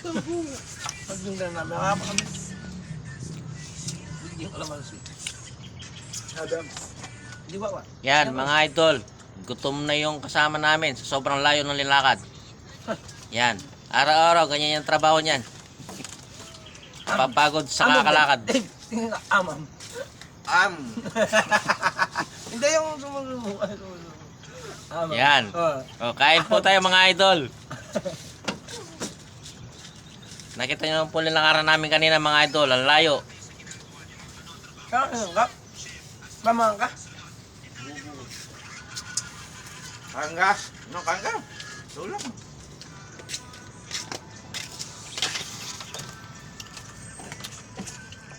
Pagdunggan namin, makapa kami. Hindi ko alam si Adam. Di ba ba? Yan, mga idol. Gutom na yung kasama namin sa sobrang layo ng linakad. Yan. Araw-araw, ganyan yung trabaho niyan. Papagod sa kakalakad. Amam. Hindi yung sumusunod. Yan. O, kain po tayo mga idol. Nakita nyo po nilakaran namin kanina mga idol. Ang layo. Kaka, mamang ka? Kangga. Ano kangga? Tulang.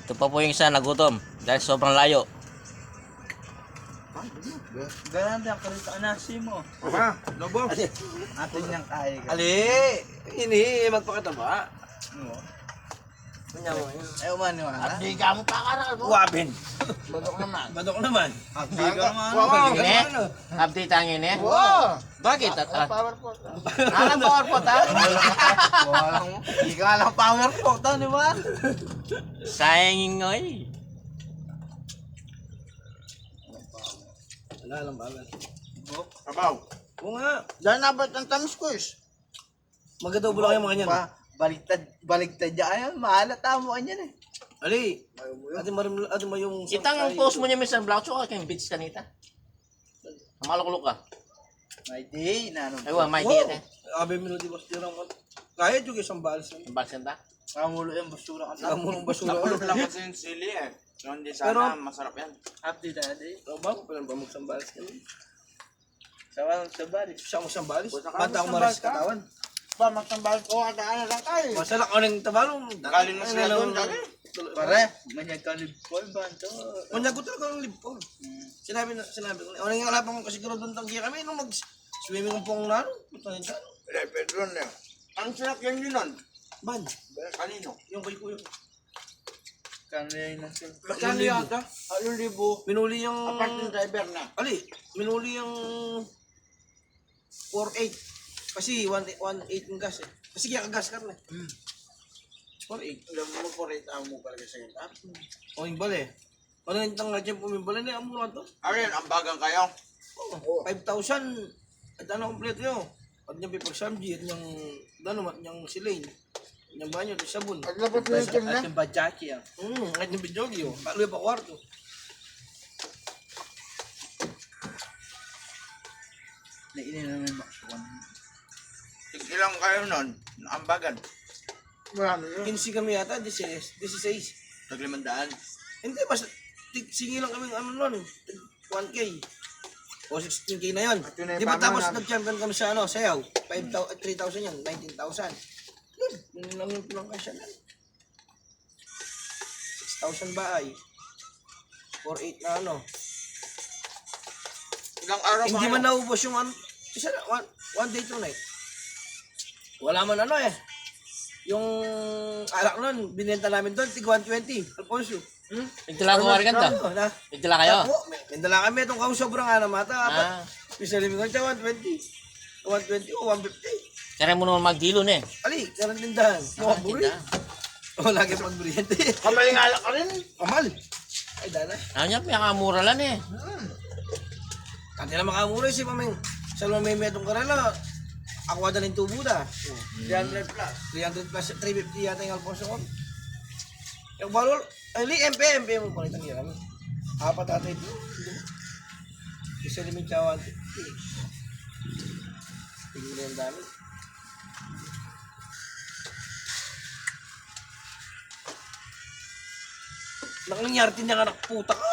Ito pa po yung isa nagutom. Dahil sobrang layo. Ganun din ang kalita nasi mo. Apa? Lobo. Atin niyang kaya ka. Ali, ini magpakataba. Oo. Kanya mo yun. Ay, umaniwala. Hindi ka mo pakaral mo. Wabin. Badok naman. Badok naman. Abdi ka naman. Wow. Ini? Update ang ini? Wow. Bakit? Power pot. Alam power pot ha? Walang, hindi ka lang power po. Ito, di ba? Sayang ngoy. Wala lang bagal. Abaw. Oo nga. Diyan nabot ang tamis ko is. Magadobo lang yung mga ganyan. Baliktad dyan. Ayun, maalat tamo ka niyan eh. Ali, ate mo yung... Itang ang post mo niya minsan vlog so kayong beach kanita. Maluklok ka. May day, nanong. Ay wa may diet eh. Abe minuti bas dirang mo. Kaya juga isang balis. Ang baksan ta? Kamulo yung basura ka. Ang murong basura. Nakulog lang kasi yung sili eh. So hindi sana Pero- masarap yan. Update daddy. Ano ba? Kailan ba magsang balis kami? Sawa sa bari. Siya mo siyang balis. Punta ka Banta akong magsang maris balis ka. katawan. Pa, magsambal ko. Kadaan lang kayo. Masalak ko ng tabalong. Galing na sila doon, dali. Pare, manyag ka libol ba ito? Manyagot talaga ng libon. Sinabi ko. Ano yung wala pang kasiguro doon tanggiya kami nung mag-swimming pong naro. Puta yun dyan. Pedron na. Ang sarap yan yun nun. Man, Kanino? yung kay kuya. Kanina na sila. Magkano yata? Ayun libo. Minuli yung... Apart ng driver na. Ali, minuli yung 4.8. Kasi 1.8 yung gas eh. Kasi kaya gas ka na. 4.8. Alam mo po rin ang mo pala sa kita. O yung bali. Ano yung tanga dyan pumibali na yung mura to? Ayun, ang bagang kayo. Oh, 5,000. At ano kompleto nyo? At yung paper samji, at yung ano, at yung silane. At yung banyo, at yung sabon. At labot na yung At yung bajaki ah. At yung bidyogi oh. Palo pa kwarto. Nainin na yung baksukan. Ilang kayo nun? Ang bagan. Marami yun. 15 kami yata, 16. Taglimandaan. Hindi, basta sige lang kami ano nun. 1K. O 16K na yun. At yun na yung Di ba pamana tapos namin. nag-champion kami sa ano, sayaw? 3,000 yan, 19,000. Yun, yun lang yung pinangkasya na. 6,000 ba ay? 4,800 na ano. Ilang araw ba Hindi kayo? man naubos yung isa na, one day, 2 night. Wala man ano eh. Yung alak nun, binenta namin doon, tig 120. Alfonso. Nagtala ko warin ka Oo, na. Nagtala kayo? May dala kami itong kung sobrang ano mata. Ah. Pisali mo siya 120. 120 o 150. Kaya mo naman magdilo na eh. Ali, karang tindahan. Mga buri. O, lagi pagburyente. Kamay nga ka rin. Kamal. Ay, dala. Ano niya, pinakamura lang eh. Kanti na makamura si Pameng. Sa lumay metong karela. Ako ada ng tubo da. 300 plus. 300 plus 350 yata yung Alfonso ko. Yung balol. Ay, MP mo palitan niya kami. Apat ata ito. Isa limang chawan. Tingin na yung dami. Nangyari niya ka nakputa ka.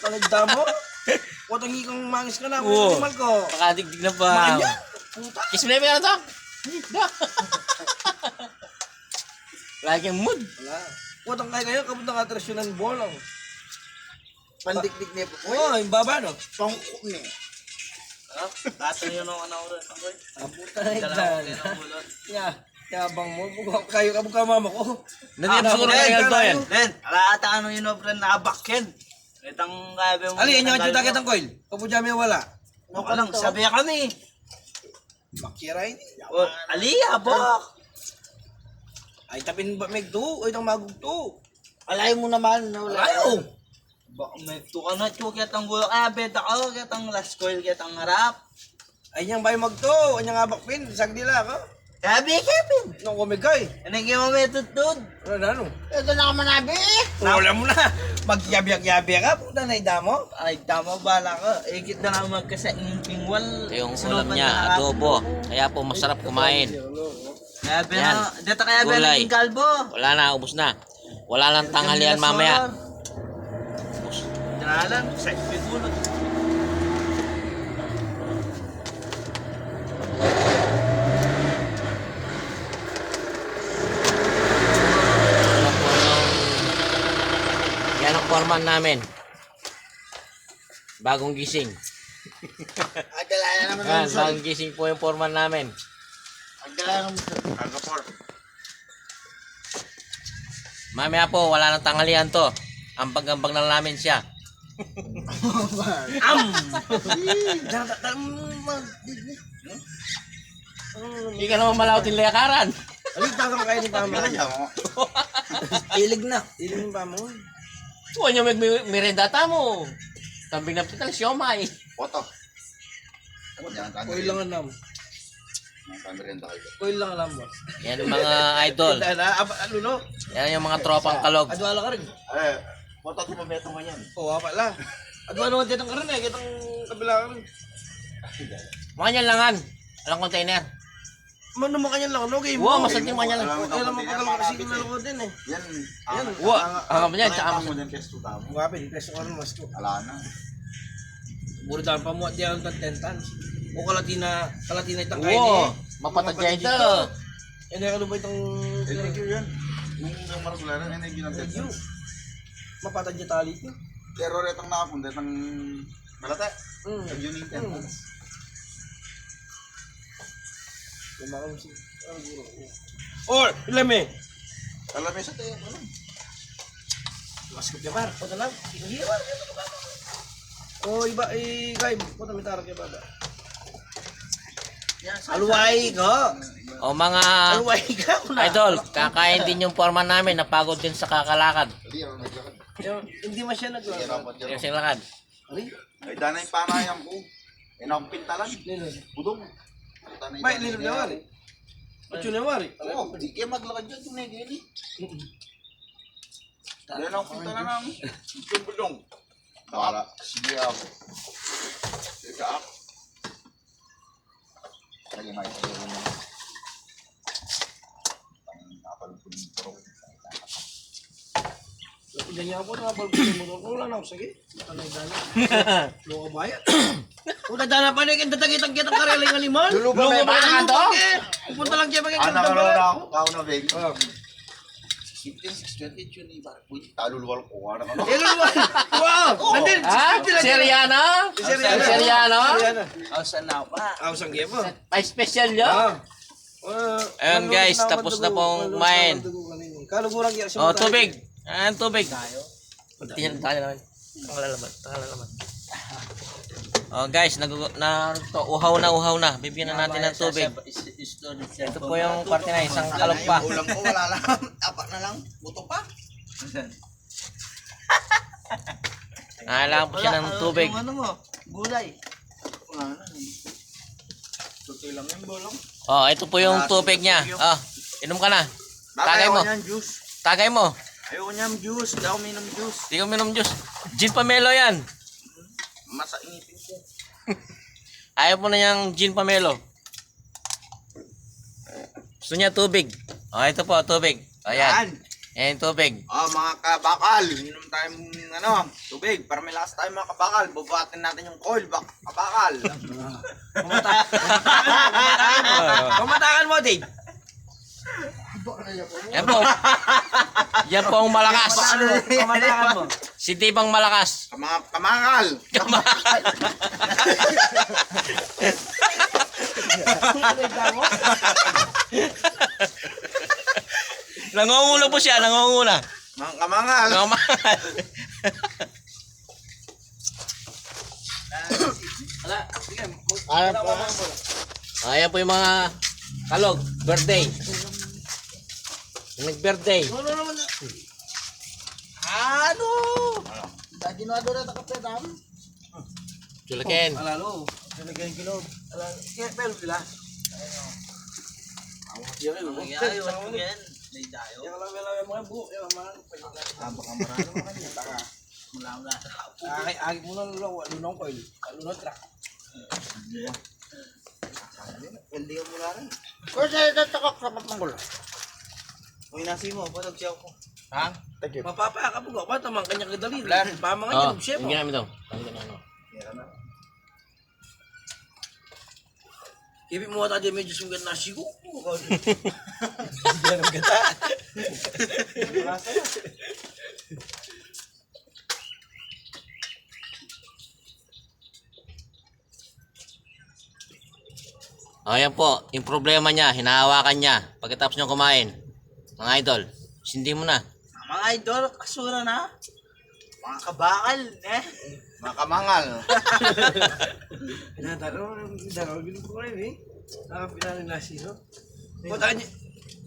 Tanagda mo. Huwag ang hikang mangis ka na. Oo. Kumal ko. Makadigdig na pa. Makanya. Puta. Kiss mo na yung to? Da. Lagi ang mood. Wala. Huwag ang kaya kayo. Kabut ng atrasyon ng bolong. Pandikdik niya po. Oo, yung baba no. Pangkuk niya. Tato yun ang ano rin. Abuta na ito. Yabang mo. Kayo kabuk ka mama ko. Nandiyan siguro kayo to yan. Len, ala ata ano yun o friend nakabakyan. Itang kabe mo. Ali, inyo ang juta kitang coil. Kapu dyan may wala. Ano ka lang, sabi kami. Makira ini. Ali, abak. Ay tapin ba may do, ay tang magugto. Alay mo naman na wala. Alayo. Baka may tuka na chuk kitang gulo. Ah, beta ako kitang last coil kitang harap. Ay niyang bay magto, ay niyang abak pin, sagdila ka. Sabi, Kevin. Nung kumigay. Ano yung may tutod? Ano na ano? Ito na ka manabi. Wala mo na. Magyabyak-yabyak ka, puta na idamo. Ay, tama bala ka. Ikit na lang magkasaing pingwal. Ito yung ulam niya, adobo. Kaya po masarap kumain. Kaya Yan. dito kaya Gulay. naging kalbo. Wala na, ubos na. Wala lang tanghalian mamaya. Ubos. Dinalan, sa pigulot. Yan po yan ang foreman namin. Bagong gising. Agdala naman Yan, bagong gising po yung foreman namin. Agdala naman. Agapor. Mamaya po, wala nang tanghalian to. Ambag-ambag na namin siya. Hindi ka naman malautin lakaran. Ay, tagang kayo ni Pamo. Ilig na. Ilig ni Pamo. Huwag niyo merenda mo. Kambing na pital, siomay. Foto. Jangan tanda. Koy lang ang nam. Tanda rin tayo. Koy lang ang nam. Yan ang mga idol. Ano no? Yan yung mga tropang kalog. Adwala ka rin. Eh, foto ko mabeto nga yan. Oo, apa la. Adwala ka ditang karon eh, kitang kabila ka rin. Mga nyan langan. Alang container. Mano mo kanyan lang, no? Game Wow, mo. masal yung mga nyan lang. Alam mo pagal kasi nalala ko din eh. Yan. Yan. Wow, ang yan, tsaka mo din pesto tamo. Ngapin, preso ka rin mas to. Ala na. Puro daan pa mo at diyan ang 10 tons. O kalatina itang kain Wow, eh. mapatadya ito. Hindi ka ba itong... Thank you yan. Yung maragularan, yan ay Thank you. ginagdagdag. Mapatadya tali ito. Pero retang nakapunda, itang malata. Yun yung Mm. tentans. Lumakang si... Or, ilam eh. Alam mo sa tayo, ano? Mas kupya par, punta lang. Hira, oh, iba, guys, punta may tarag iba. Alway ka. O mga Alway ka. idol, kakain din yung foreman namin. Napagod din sa kakalakad. Hindi man siya naglaro. Yung lakad. Ay, dana yung panayang ko. Eh, nakapintalan. Budong. Bay, lilim na wari. At yun na wari. Oo, di kayo maglakad dyan, tumigil eh. Yan ang pintalan namin. Yung budong. Nakala, sige ako. Sige ako. Lagi na ito yung napalupin yung turok. Ganyan ako na balbon yung motor ko. Wala na ako, sige. Tanay dana. Luka bayat. Kung nadana pa na yung tatagitang kitang karela yung aliman. Lulo ba may baka to? Pupunta lang siya maging Nakalala na ako. Ako na, Beng. 15, 620, yun eh. Uy, taluluwal ko. Ano ka na? Wow! Nandun! Ha? Seriano? Seriano? Oh, sana pa. Aw, sang game mo. Ay, special yun? Ayun, guys, tapos na pong kumain. Kaluguran kaya O, tubig. Ayan, tubig. Tingnan naman. Tangala naman. Oh guys, uhaw na. Bibigyan na natin ng tubig. Ito po yung parte na isang kalog pa. Ulam ko, wala lang. Apat na lang. Buto pa. Kailangan po siya ng tubig. Yung ano mo, gulay. Wala na. Tutoy lang yung bolong. Oh, ito po yung tubig niya. Oh, inom ka na. Tagay mo. Ayaw juice. Tagay mo. Ayaw niyang juice. Hindi ako minom juice. Hindi ko minom juice. Gin Pamelo yan. Masainipin ko. Ayaw mo na yung gin Pamelo. Gusto niya tubig. Oh, ito po, tubig. Ayan. Ayan yung tubig. Oh, mga kabakal. Minom tayong tubig. Para may lakas tayo mga kabakal. Bubuhatin natin yung coil. Kabakal. Pamatakan mo, Dave. Yan po. Yan po ang malakas. Pamatakan mo. Si Dave ang malakas. Kamakal. Nangunguna po siya, nangunguna. Mga kamangal. Nangungumal. Ayan po yung mga kalog, birthday. Nag-birthday. Ano naman na? Ano? Lagi na doon na kapedam. Chulaken. Alalo. Sinagayin kilo. Alalo. Kaya pero sila. Yan lang. Ayaw, ano yan? May dayo. Yan lang yung mga buo. Yan mga. Baka marano mo kanina. Taka. Mula. Agi mo na lunong ko. Lunong truck. Hindi ka mula rin. Kung sa'yo tatakak sa patmanggol. Uy, nasi mo. Patag siya ako. Ha? Tagip. Mapapa ka po ba? Tamang kanyang kadali. Pamang Oh, kanyang chef. yung ginamit daw. Ang ganun. Meron na. Ibig mo ata di medyo sugat nasi ko. Yan ang gata. Ayan po, yung problema niya, hinahawakan niya. Pagkatapos niya kumain, mga idol, sindi mo na. Mga idol, kasura na. Mga kabakal, eh. Mga kamangal. Dalawa bilog ko rin eh. Pinanong nasi, no?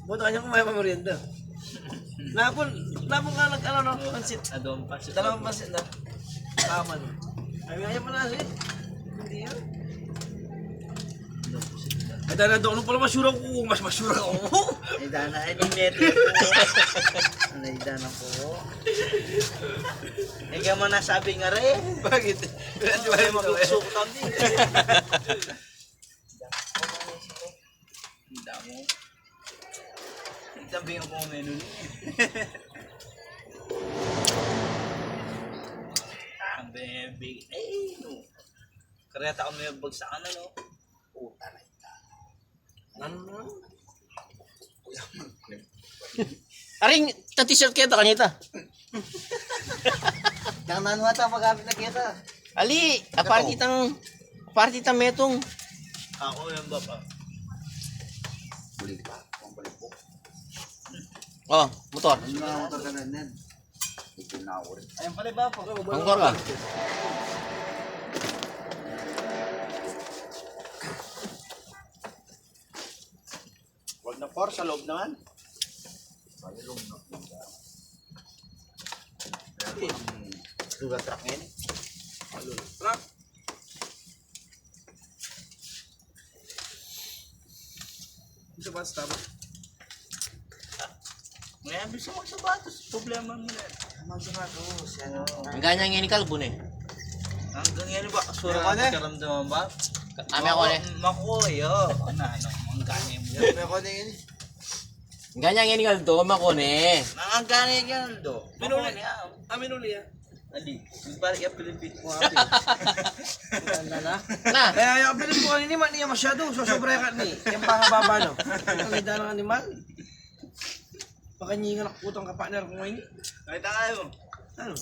Buta kanya kumain pa merienda. Napon ka ano no? Pansit. Adong pasit. Dalawang pansit na. Tama no. Ay, ayaw pa nasi. Hindi yun. Ay, dana doon pala masyura ko. Mas masyura ko. Ay, dana, ay, dinete ko. Ay, dana ko. Ay, ka mo nasabi nga rin. Bakit? Ay, magugsok kami. Hindi mo. Nagtabi ko kung menu niya. Ang bebe. Ay, no. Kareta ko may bagsakan na, no? Puta na ito. Ano? Aring, ta-t-shirt kita kanita. Yang nanuata pag-apit na kita. Ali, aparti tang metong. Ako yung baba. Buli pa. Ang balik po. Oh, motor. Ano na motor ka na yan? Ito na ako rin. Ayun pala ba po? Motor ka. Huwag na for sa loob naman. Sugat truck ngayon. Truck. Isa ba stop? Ngayon, bisa magsabatos. Problema mo na. Magsabatos. Ang ganyan nga ni Calbon eh. Hanggang yan ba? Kasura Meron ka ka karamdaman ba? Kami ako eh. Makuya. Ang ganyan mo yan. May ako na yun. Ang ganyan nga ni Caldo, makone. Ang ganyan yan, do. Minuli. Makuha niya. Minuli ah. Ali, balik yung Pilipino. Na. Na, Kaya yung abilis ko kanini man niya masyado. So sobra ka ni. Yung pangababa no. Ang ida ng animal. Makanyingan ako putang kapartner ko ngayon. Kahit tayo. Ano?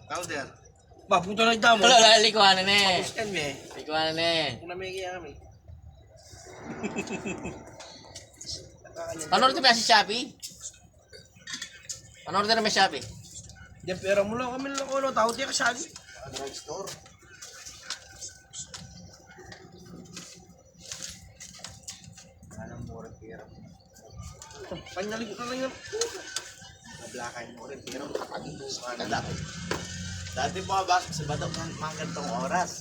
Calder. Ba, puto na ito mo. wala wala likuhanan eh. Puskan me. Likuhanan eh. Kung namigay kami. Ano rin ba si Shopee? Ano rin na may Shopee? Diyan pera mo lang kami lang ko. Tao tiya kasali. Drugstore. Anong mura pera mo? Panyalig ka lang yan. Nablakay mo rin pero kapagin mo sa kanila. Dati pumabasok sa bato ng mga gantong oras.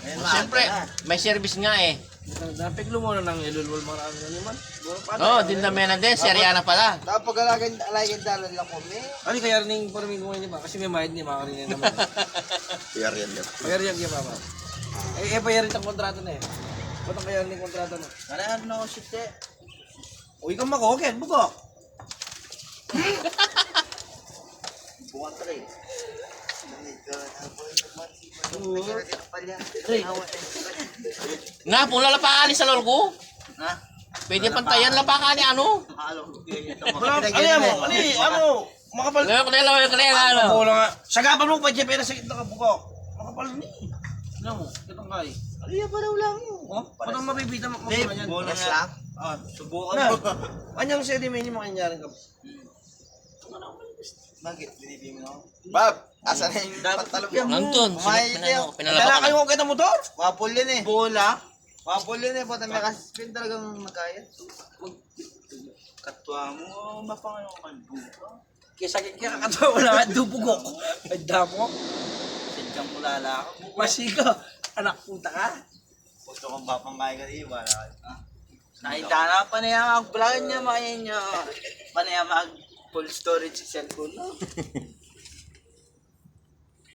Ngayon, Siyempre, maaga na. may service nga eh. Napiglo mo na ng ilulwal marami na naman. Oh, din na menan din, Seriana pala. Tapos pag-alagay dalan lang ko, may. Ano kaya rin yung parang mo ba? Kasi may mahid niya makarinig naman. Piyar yan yan. Bayar yan kaya baba. Bayar rin ang kontrata na eh. Ba't ang kaya rin yung kontrata na? Kaya ano ako siya, te? Uy kang makoken, bugok. Buwan ka rin. Nga, pula lapakan ni sa lolo ko. Ha? Pwede pantayan lapakan ni ano. Alam ko kaya ito. Ano? Makapal. Lalo, ano. Bola nga. Sagapan mo pa dyan, pero sakit na ka bugok. Makapal ni. Ano mo? Itong kay. Aliya pa daw lang yun. Oh, paano mabibita mo Dave, kanyan? bola Yes nga. lang. Ah, subukan Na. mo. Anyang sedimento mo kanyarin ka. Bakit? Binibigyan mo ako? Bob! Asan na yung pantalon mo? Nandun, Kumain kayo. Dala pinalapakan. kayo kita motor? Wapol yun eh. Bola. Wapol yun eh. Pata may kaspin talagang nagkaya. tuwa mo, mapangayon ka buka. Kaya sakit ka kakatawa wala ka dubugok. Ay damo. Sadyang mulala ka. Masika. Anak puta ka. Gusto kong papamay ka di ba? Nakita na pa niya mag-vlog niya, makain niya. Pa niya mag full storage sa cellphone no?